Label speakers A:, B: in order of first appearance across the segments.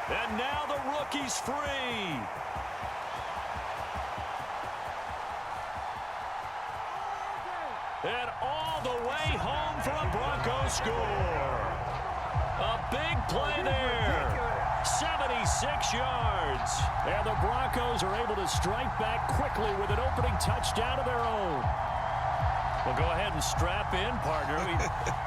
A: And now the rookie's free. And all the way home for a Broncos score. A big play there. 76 yards. And the Broncos are able to strike back quickly with an opening touchdown of their own. Well, go ahead and strap in, partner.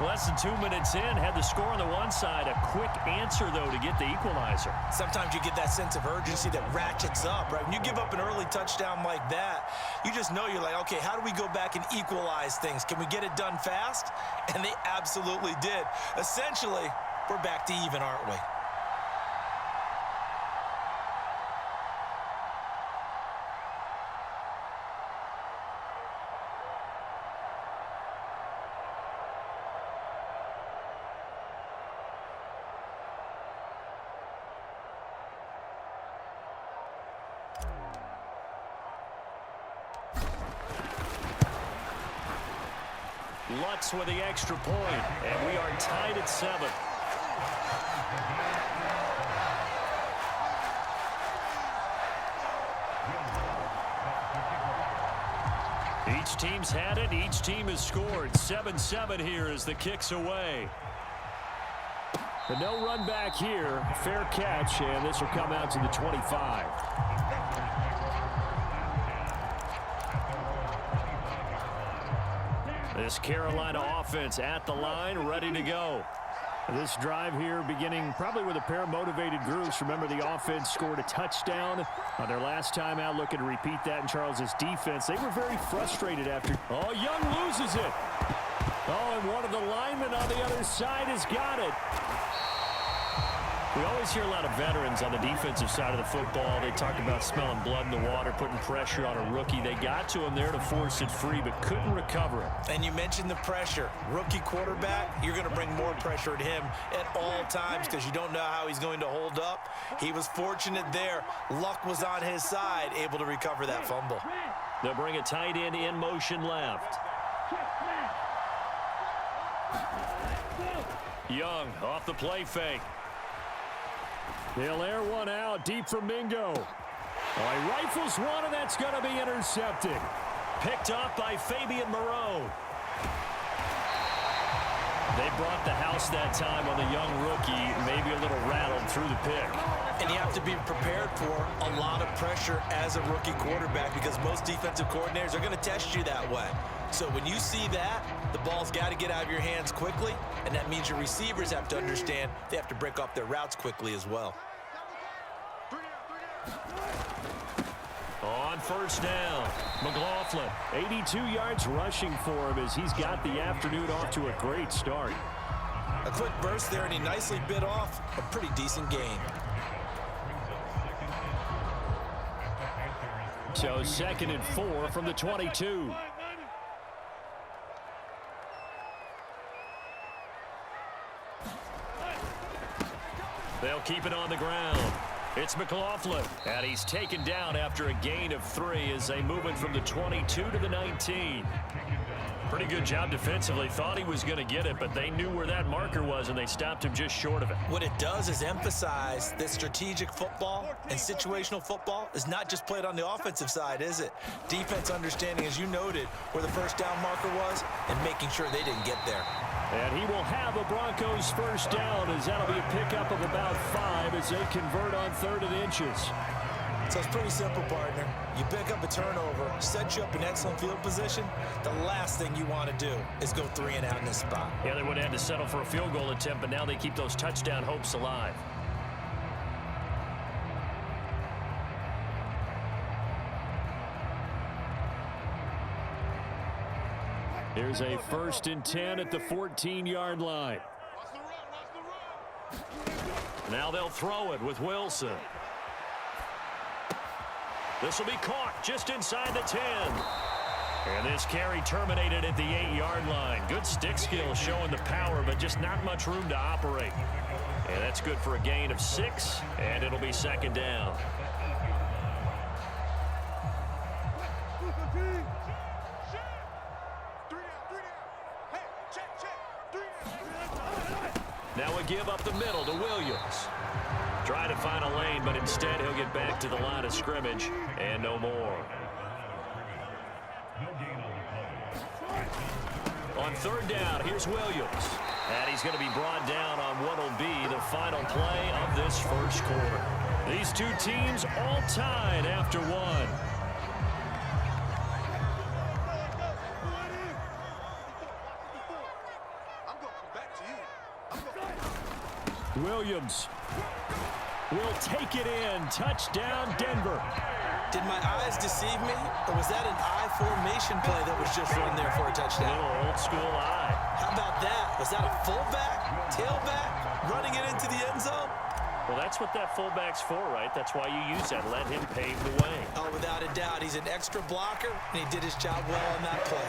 A: Less than 2 minutes in, had the score on the one side. A quick answer, though, to get the equalizer.
B: Sometimes you get that sense of urgency that ratchets up, right? When you give up an early touchdown like that, you just know you're like, okay, how do we go back and equalize things? Can we get it done fast? And they absolutely did. Essentially, we're back to even, aren't we?
A: Lutz with the extra point, and we are tied at 7. Each team's had it. Each team has scored. 7-7 here as the kick's away. But no run back here. Fair catch, and this will come out to the 25. This Carolina offense at the line, ready to go. This drive here beginning probably with a pair of motivated groups. Remember, the offense scored a touchdown on their last time out. Looking to repeat that in Charles's defense. They were very frustrated after. Oh, Young loses it. Oh, and one of the linemen on the other side has got it. We always hear a lot of veterans on the defensive side of the football. They talk about smelling blood in the water, putting pressure on a rookie. They got to him there to force it free, but couldn't recover it.
B: And you mentioned the pressure. Rookie quarterback, you're going to bring more pressure at him at all times because you don't know how he's going to hold up. He was fortunate there. Luck was on his side, able to recover that fumble.
A: They'll bring a tight end in motion left. Young off the play fake. They'll air one out deep for Mingo. Oh, he rifles one, and that's going to be intercepted. Picked off by Fabian Moreau. They brought the house that time on the young rookie, maybe a little rattled through the pick.
B: And you have to be prepared for a lot of pressure as a rookie quarterback because most defensive coordinators are going to test you that way. So when you see that, the ball's got to get out of your hands quickly, and that means your receivers have to understand they have to break off their routes quickly as well.
A: On first down, McLaughlin, 82 yards rushing for him as he's got the afternoon off to a great start.
B: A quick burst there, and he nicely bit off a pretty decent gain.
A: So 2nd and 4 from the 22. They'll keep it on the ground. It's McLaughlin, and he's taken down after a gain of 3 as they move it from the 22 to the 19. Pretty good job defensively. Thought he was going to get it, but they knew where that marker was, and they stopped him just short of it.
B: What it does is emphasize that strategic football and situational football is not just played on the offensive side, is it? Defense understanding, as you noted, where the first down marker was and making sure they didn't get there.
A: And he will have a Broncos first down as that'll be a pickup of about 5 as they convert on 3rd and inches.
B: So it's pretty simple, partner. You pick up a turnover, set you up in excellent field position. The last thing you want to do is go 3 and out in this spot.
A: Yeah, they would have had to settle for a field goal attempt, but now they keep those touchdown hopes alive. Here's a 1st and 10 at the 14-yard line. Now they'll throw it with Wilson. This will be caught just inside the 10. And this carry terminated at the 8-yard line. Good stick skill showing the power, but just not much room to operate. And that's good for a gain of 6, and it'll be 2nd down. Now a give up the middle to Williams. Try to find but instead he'll get back to the line of scrimmage and no more. On third down, here's Williams. And he's going to be brought down on what will be the final play of this first quarter. These two teams all tied after one. Williams will take it in. Touchdown, Denver.
B: Did my eyes deceive me, or was that an I formation play that was just run there for a touchdown?
A: Little old school eye.
B: How about that? Was that a fullback, tailback, running it into the end zone?
A: Well, that's what that fullback's for, right? That's why you use that. Let him pave the way.
B: Oh, without a doubt. He's an extra blocker, and he did his job well on that play.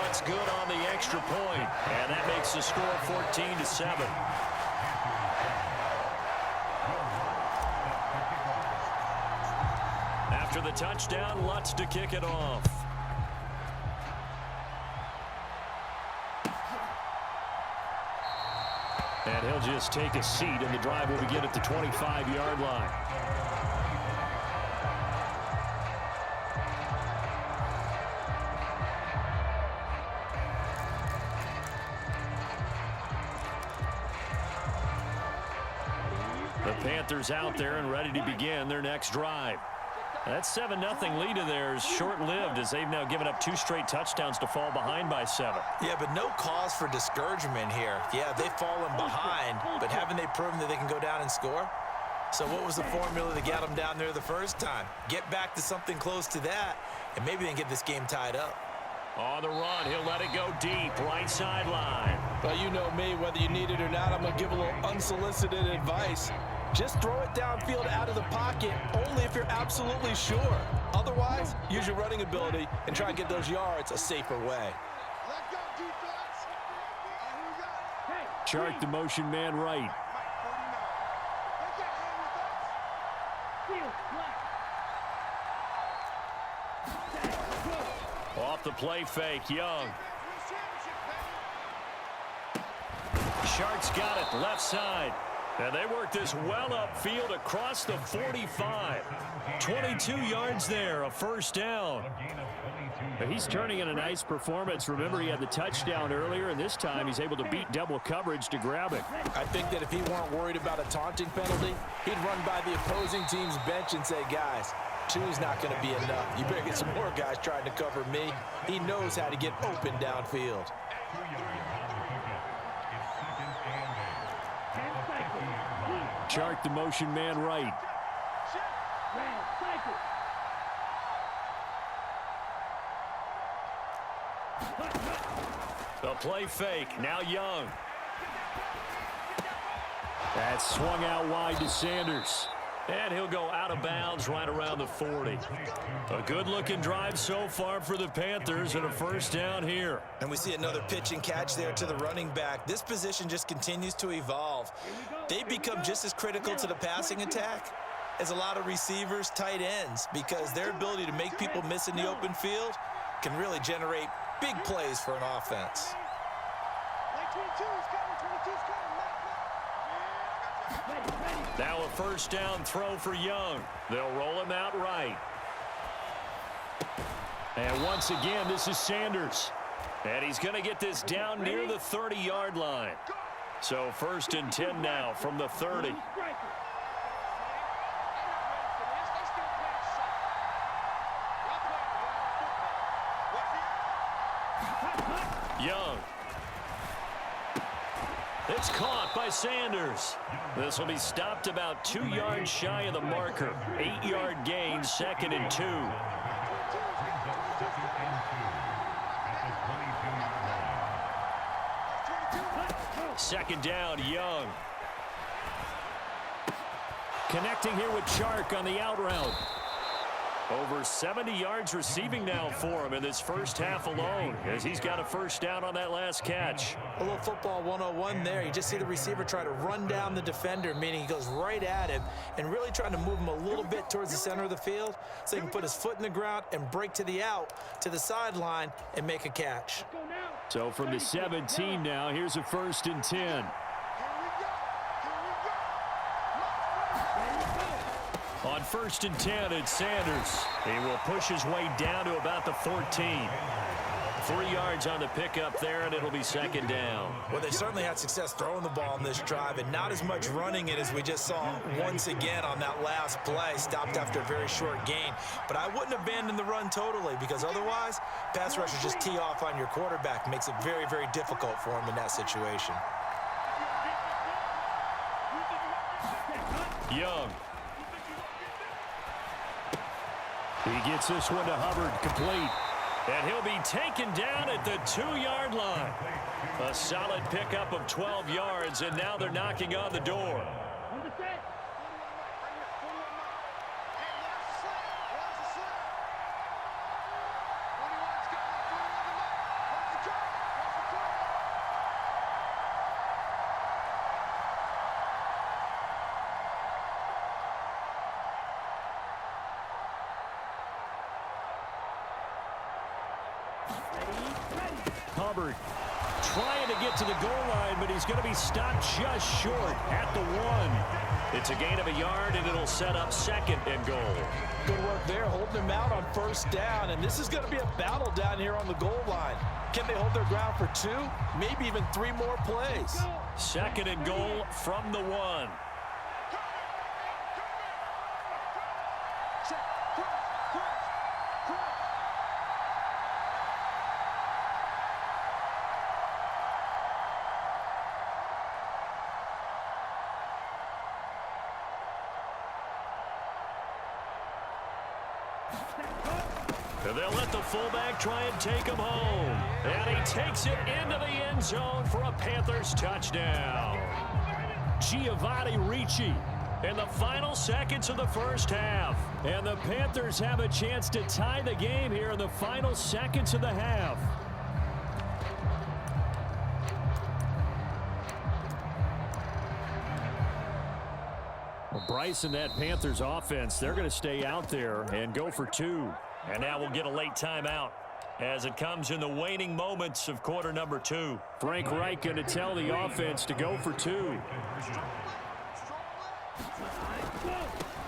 A: What's good on the extra point? And that makes the score 14-7. After the touchdown, Lutz to kick it off. And he'll just take a seat, and the drive will begin at the 25-yard line. The Panthers out there and ready to begin their next drive. That 7-0 lead of theirs short-lived as they've now given up 2 straight touchdowns to fall behind by 7.
B: Yeah, but no cause for discouragement here. Yeah, they've fallen behind, but haven't they proven that they can go down and score? So what was the formula to get them down there the first time? Get back to something close to that, and maybe they can get this game tied up.
A: On the run, he'll let it go deep, right sideline.
C: Well, you know me, whether you need it or not, I'm going to give a little unsolicited advice. Just throw it downfield out of the pocket only if you're absolutely sure. Otherwise, use your running ability and try and get those yards a safer way.
A: Chark the motion man right. Off the play fake, Young. Shark's got it, left side. And they work this well upfield across the 45. 22 yards there, a first down. But he's turning in a nice performance. Remember, he had the touchdown earlier, and this time he's able to beat double coverage to grab it.
C: I think that if he weren't worried about a taunting penalty, he'd run by the opposing team's bench and say, guys, 2's not going to be enough. You better get some more guys trying to cover me. He knows how to get open downfield.
A: Chark the motion man right. The play fake, now Young. That's swung out wide to Sanders. And he'll go out of bounds right around the 40. A good-looking drive so far for the Panthers and a first down here.
B: And we see another pitch and catch there to the running back. This position just continues to evolve. They become just as critical to the passing attack as a lot of receivers, tight ends, because their ability to make people miss in the open field can really generate big plays for an offense.
A: Now a first down throw for Young. They'll roll him out right. And once again, this is Sanders. And he's going to get this down near the 30-yard line. So 1st and 10 now from the 30. Young. It's caught by Sanders. This will be stopped about 2 yards shy of the marker. 8-yard gain, 2nd and 2. Second down, Young. Connecting here with Chark on the out route. Over 70 yards receiving now for him in this first half alone, as he's got a first down on that last catch.
B: A little football 101 there. You just see the receiver try to run down the defender, meaning he goes right at him and really trying to move him a little bit towards the center of the field so he can put his foot in the ground and break to the out, to the sideline, and make a catch.
A: So from the 17 now, here's a 1st and 10. On 1st and 10, it's Sanders. He will push his way down to about the 14. 3 yards on the pickup there, and it'll be 2nd down.
B: Well, they certainly had success throwing the ball on this drive, and not as much running it as we just saw once again on that last play. Stopped after a very short gain. But I wouldn't abandon the run totally, because otherwise, pass rushers just tee off on your quarterback. Makes it very, very difficult for him in that situation.
A: Young. He gets this one to Hubbard, complete. And he'll be taken down at the 2-yard line. A solid pickup of 12 yards, and now they're knocking on the door. Hubbard trying to get to the goal line, but he's going to be stopped just short at the 1. It's a gain of a yard, and it'll set up 2nd and goal.
C: Good work there, holding him out on 1st down, and this is going to be a battle down here on the goal line. Can they hold their ground for 2, maybe even 3 more plays?
A: 2nd and goal from the 1. They'll let the fullback try and take him home. And he takes it into the end zone for a Panthers touchdown. Giovanni Ricci in the final seconds of the 1st half. And the Panthers have a chance to tie the game here in the final seconds of the half. Well, Bryce and that Panthers offense, they're going to stay out there and go for 2. And now we'll get a late timeout as it comes in the waning moments of quarter number 2. Frank Reich going to tell the offense to go for 2.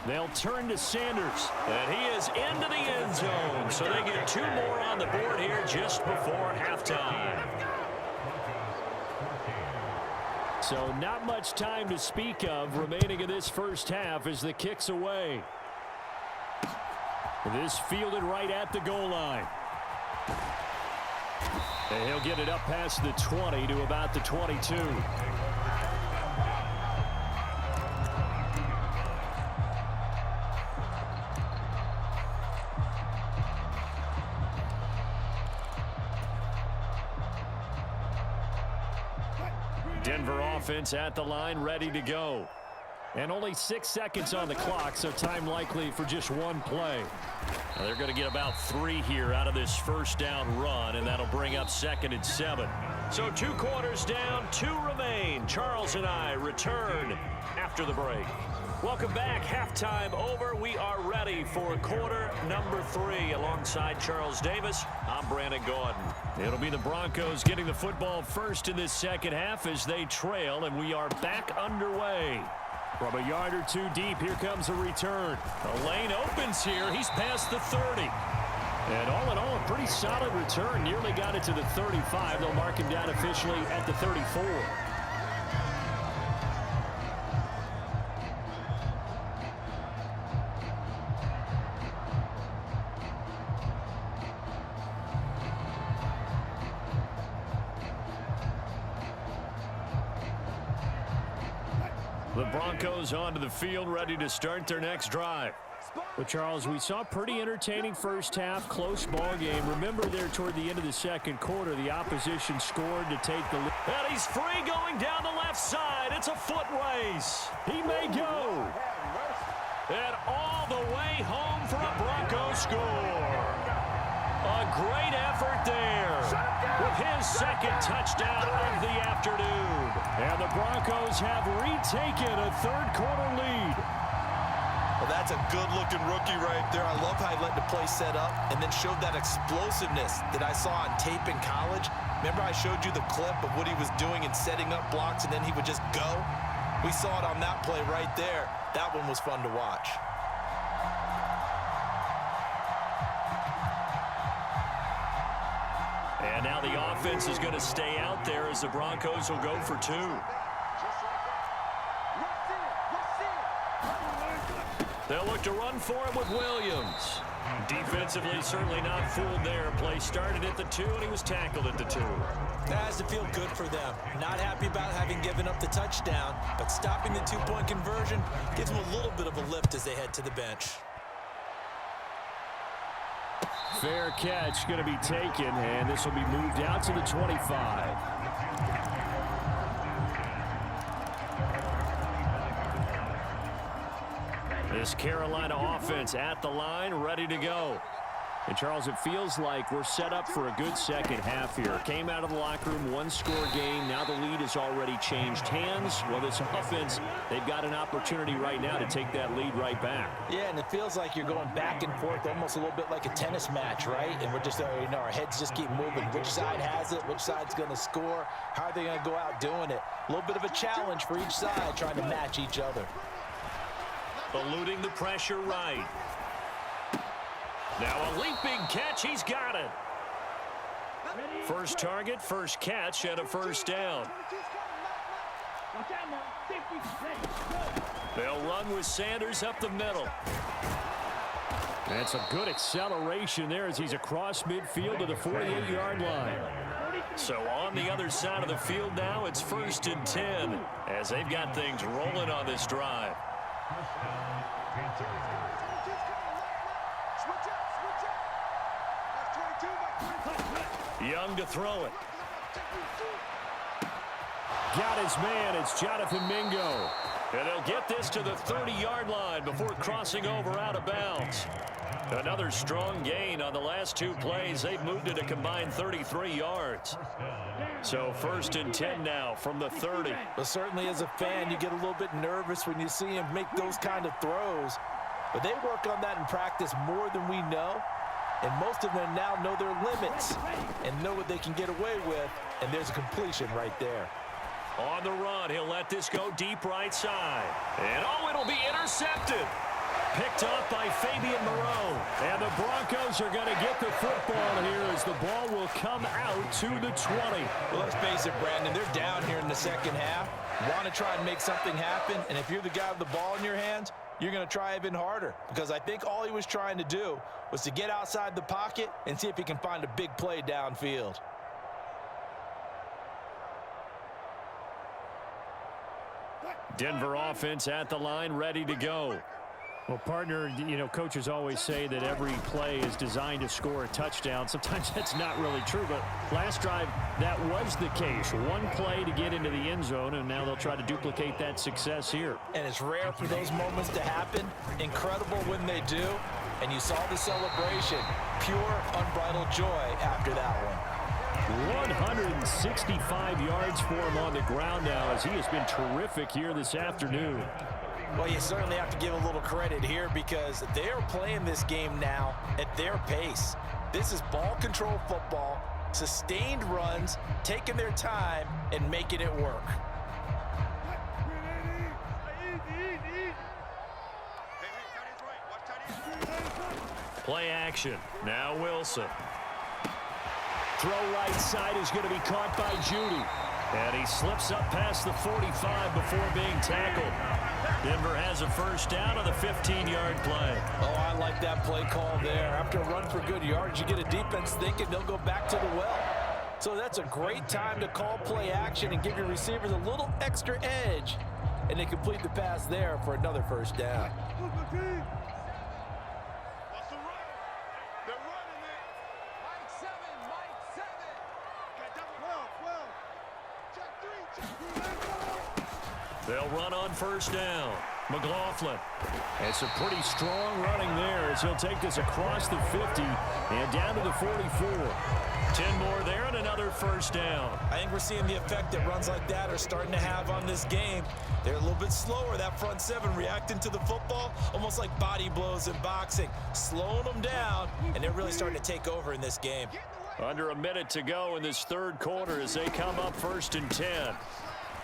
A: They'll turn to Sanders, and he is into the end zone. So they get 2 more on the board here just before halftime. So not much time to speak of remaining in this 1st half as the kick's away. This fielded right at the goal line. And he'll get it up past the 20 to about the 22. Denver offense at the line, ready to go. And only 6 seconds on the clock, so time likely for just 1 play. Now they're going to get about 3 here out of this 1st down run, and that'll bring up 2nd and 7. So 2 quarters down, 2 remain. Charles and I return after the break. Welcome back. Halftime over. We are ready for quarter number 3. Alongside Charles Davis, I'm Brandon Gordon. It'll be the Broncos getting the football first in this 2nd half as they trail, and we are back underway. From a yard or 2 deep, here comes a return. The lane opens here. He's past the 30. And all in all, a pretty solid return. Nearly got it to the 35. They'll mark him down officially at the 34. The Broncos onto the field, ready to start their next drive. Well, Charles, we saw a pretty entertaining 1st half, close ball game. Remember there toward the end of the 2nd quarter, the opposition scored to take the lead. And he's free going down the left side. It's a foot race. He may go. And all the way home for a Broncos score. A great effort there with his 2nd touchdown of the afternoon. And the Broncos have retaken a 3rd quarter lead.
B: Well, that's a good-looking rookie right there. I love how he let the play set up and then showed that explosiveness that I saw on tape in college. Remember I showed you the clip of what he was doing and setting up blocks, and then he would just go? We saw it on that play right there. That one was fun to watch.
A: And now the offense is going to stay out there as the Broncos will go for 2. They'll look to run for him with Williams. Defensively, certainly not fooled there. Play started at the 2, and he was tackled at the 2.
B: That has to feel good for them. Not happy about having given up the touchdown, but stopping the 2-point conversion gives them a little bit of a lift as they head to the bench.
A: Fair catch going to be taken, and this will be moved out to the 25. This Carolina offense at the line, ready to go. And, Charles, it feels like we're set up for a good second half here. Came out of the locker room, one-score game. Now the lead has already changed hands. Well, this offense, they've got an opportunity right now to take that lead right back.
C: Yeah, and it feels like you're going back and forth almost a little bit like a tennis match, right? And we're just, our heads just keep moving. Which side has it? Which side's going to score? How are they going to go out doing it? A little bit of a challenge for each side trying to match each other.
A: Eluding the pressure right. Now a leaping catch. He's got it. First target, first catch, and a first down. They'll run with Sanders up the middle. That's a good acceleration there as he's across midfield to the 48-yard line. So on the other side of the field now, it's 1st and 10 as they've got things rolling on this drive. Young to throw it. Got his man. It's Jonathan Mingo. And they'll get this to the 30-yard line before crossing over out of bounds. Another strong gain on the last 2 plays. They've moved it a combined 33 yards. So 1st and 10 now from the 30.
C: But certainly as a fan, you get a little bit nervous when you see him make those kind of throws. But they work on that in practice more than we know. And most of them now know their limits and know what they can get away with. And there's a completion right there.
A: On the run, he'll let this go deep right side. And oh, it'll be intercepted. Picked up by Fabian Moreau. And the Broncos are going to get the football here as the ball will come out to the 20.
C: Well, let's face it, Brandon, they're down here in the second half. Want to try and make something happen. And if you're the guy with the ball in your hands, you're going to try even harder. Because I think all he was trying to do was to get outside the pocket and see if he can find a big play downfield.
A: Denver offense at the line, ready to go. Well, partner, coaches always say that every play is designed to score a touchdown. Sometimes that's not really true, but last drive, that was the case. One play to get into the end zone, and now they'll try to duplicate that success here.
C: And it's rare for those moments to happen. Incredible when they do. And you saw the celebration. Pure, unbridled joy after that one.
A: 165 yards for him on the ground now as he has been terrific here this afternoon.
B: Well, you certainly have to give a little credit here because they are playing this game now at their pace. This is ball control football, sustained runs, taking their time and making it work.
A: Play action. Now Wilson. Throw right side is going to be caught by Judy. And he slips up past the 45 before being tackled. Denver has a first down on the 15-yard play.
C: Oh, I like that play call there. After a run for good yards, you get a defense thinking they'll go back to the well. So that's a great time to call play action and give your receivers a little extra edge. And they complete the pass there for another first down.
A: They'll run on first down. McLaughlin. It's a pretty strong running there as he'll take this across the 50 and down to the 44. 10 more there and another first down.
B: I think we're seeing the effect that runs like that are starting to have on this game. They're a little bit slower, that front seven reacting to the football, almost like body blows in boxing, slowing them down, and they're really starting to take over in this game.
A: Under a minute to go in this third quarter as they come up 1st and 10.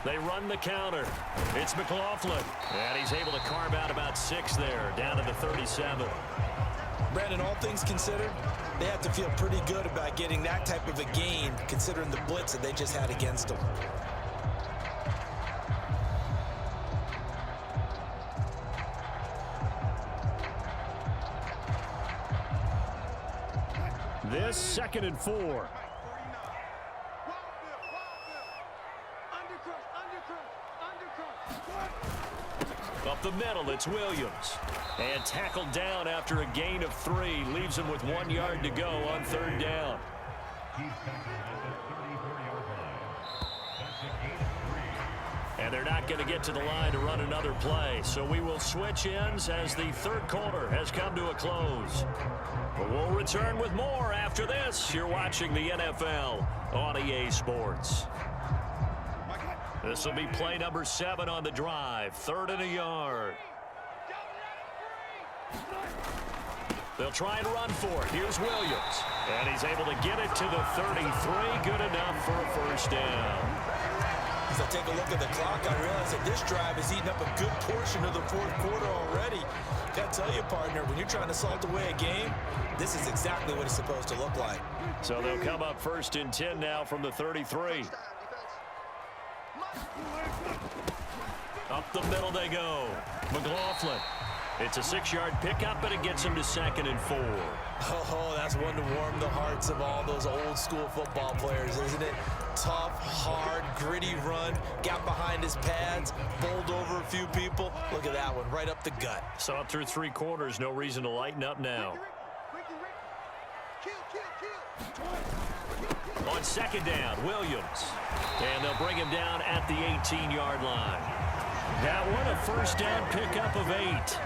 A: They run the counter. It's McLaughlin. And he's able to carve out about 6 there, down to the 37.
B: Brandon, all things considered, they have to feel pretty good about getting that type of a gain considering the blitz that they just had against them.
A: This 2nd and 4. Up the middle, it's Williams. And tackled down after a gain of 3. Leaves him with 1 yard to go on 3rd down. And they're not going to get to the line to run another play. So we will switch ends as the 3rd quarter has come to a close. But we'll return with more after this. You're watching the NFL on EA Sports. This will be play number 7 on the drive. 3rd and a yard. They'll try and run for it. Here's Williams. And he's able to get it to the 33. Good enough for a 1st down.
B: As I take a look at the clock, I realize that this drive has eaten up a good portion of the 4th quarter already. Got to tell you, partner, when you're trying to salt away a game, this is exactly what it's supposed to look like.
A: So they'll come up 1st and 10 now from the 33. Up the middle they go. McLaughlin. It's a 6-yard pickup, but it gets him to 2nd and 4.
B: Oh, that's one to warm the hearts of all those old school football players, isn't it? Tough, hard, gritty run. Got behind his pads, bowled over a few people. Look at that one, right up the gut.
A: Saw through 3 quarters, no reason to lighten up now. On 2nd down, Williams. And they'll bring him down at the 18-yard line. That one, a 1st down pickup of 8.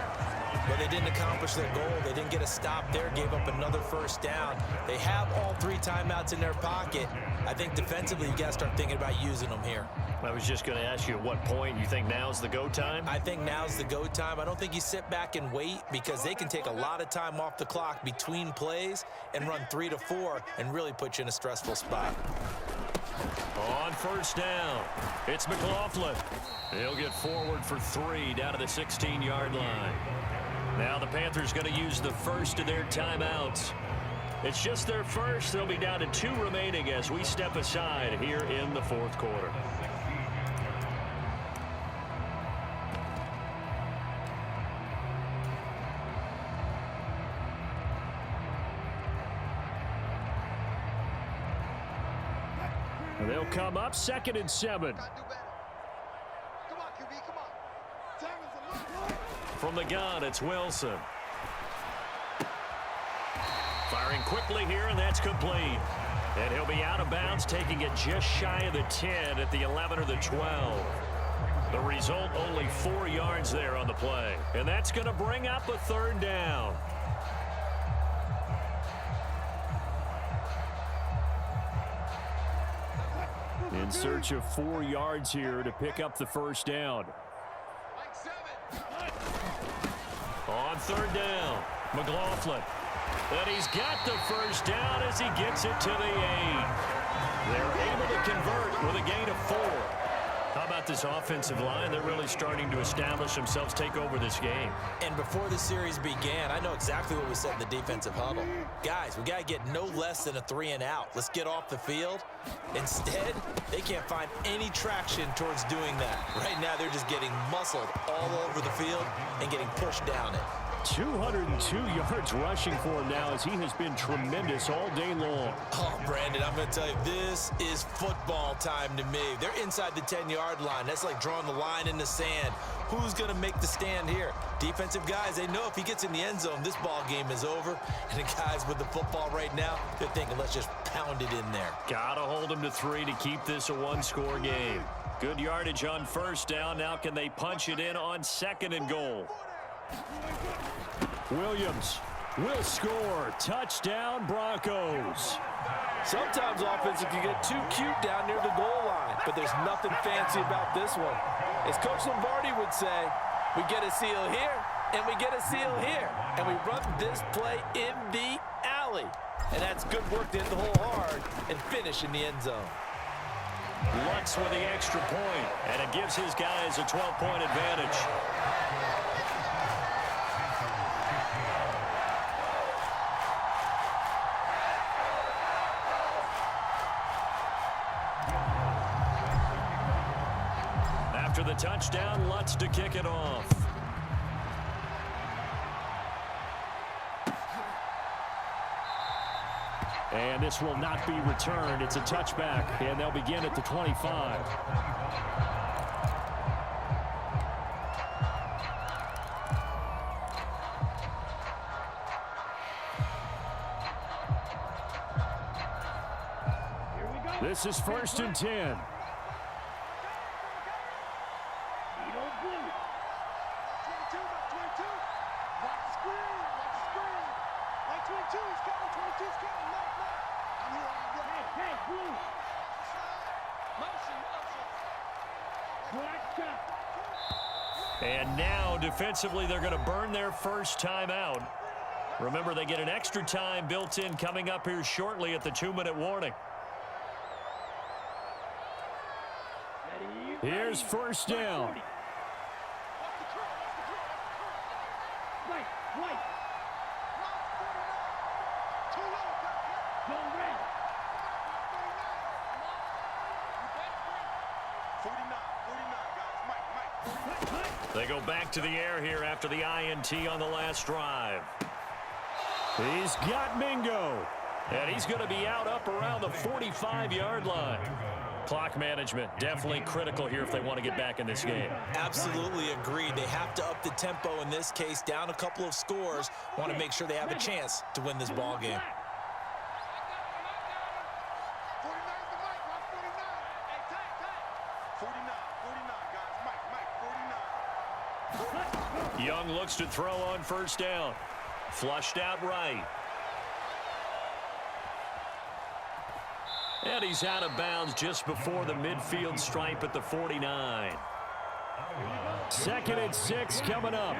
B: But they didn't accomplish their goal. They didn't get a stop there, gave up another 1st down. They have all 3 timeouts in their pocket. I think defensively, you got to start thinking about using them here.
A: I was just going to ask you at what point you think now's the go time?
B: I think now's the go time. I don't think you sit back and wait because they can take a lot of time off the clock between plays and run 3 to 4 and really put you in a stressful spot.
A: On 1st down, it's McLaughlin. He'll get forward for 3 down to the 16-yard line. Now the Panthers going to use the 1st of their timeouts. It's just their 1st. They'll be down to 2 remaining as we step aside here in the 4th quarter. They'll come up 2nd and 7. From the gun, it's Wilson. Firing quickly here, and that's complete. And he'll be out of bounds, taking it just shy of the 10 at the 11 or the 12. The result, only 4 yards there on the play. And that's going to bring up a 3rd down. In search of 4 yards here to pick up the 1st down. On 3rd down, McLaughlin. And he's got the 1st down as he gets it to the 8. They're able to convert with a gain of 4. How about this offensive line? They're really starting to establish themselves, take over this game.
B: And before the series began, I know exactly what we said in the defensive huddle. Guys, we got to get no less than a 3 and out. Let's get off the field. Instead, they can't find any traction towards doing that. Right now, they're just getting muscled all over the field and getting pushed down it.
A: 202 yards rushing for him now as he has been tremendous all day long.
B: Oh, Brandon, I'm going to tell you, this is football time to me. They're inside the 10-yard line. That's like drawing the line in the sand. Who's going to make the stand here? Defensive guys, they know if he gets in the end zone, this ball game is over. And the guys with the football right now, they're thinking, let's just pound it in there.
A: Gotta hold him to 3 to keep this a 1-score game. Good yardage on 1st down. Now can they punch it in on 2nd and goal? Williams will score. Touchdown, Broncos.
C: Sometimes offense can get too cute down near the goal line, but there's nothing fancy about this one. As Coach Lombardi would say, we get a seal here, and we get a seal here, and we run this play in the alley. And that's good work to hit the hole hard and finish in the end zone.
A: Lutz with the extra point, and it gives his guys a 12-point advantage. after the touchdown, Lutz to kick it off. And this will not be returned. It's a touchback, and they'll begin at the 25. This is 1st and 10. And now, defensively, they're going to burn their first time out. Remember, they get an extra time built in coming up here shortly at the 2-minute warning. Here's 1st down. They go back to the air here after the INT on the last drive. He's got Mingo. And he's going to be out up around the 45-yard line. Clock management definitely critical here if they want to get back in this game.
B: Absolutely agreed. They have to up the tempo in this case, down a couple of scores. Want to make sure they have a chance to win this ball game.
A: Young looks to throw on 1st down. Flushed out right. And he's out of bounds just before the midfield stripe at the 49. 2nd and 6 coming up.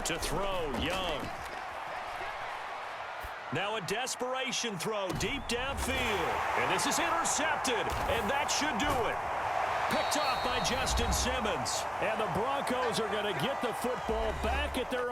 A: To throw, Young. Now a desperation throw deep downfield. And this is intercepted, and that should do it. Picked off by Justin Simmons. And the Broncos are going to get the football back at their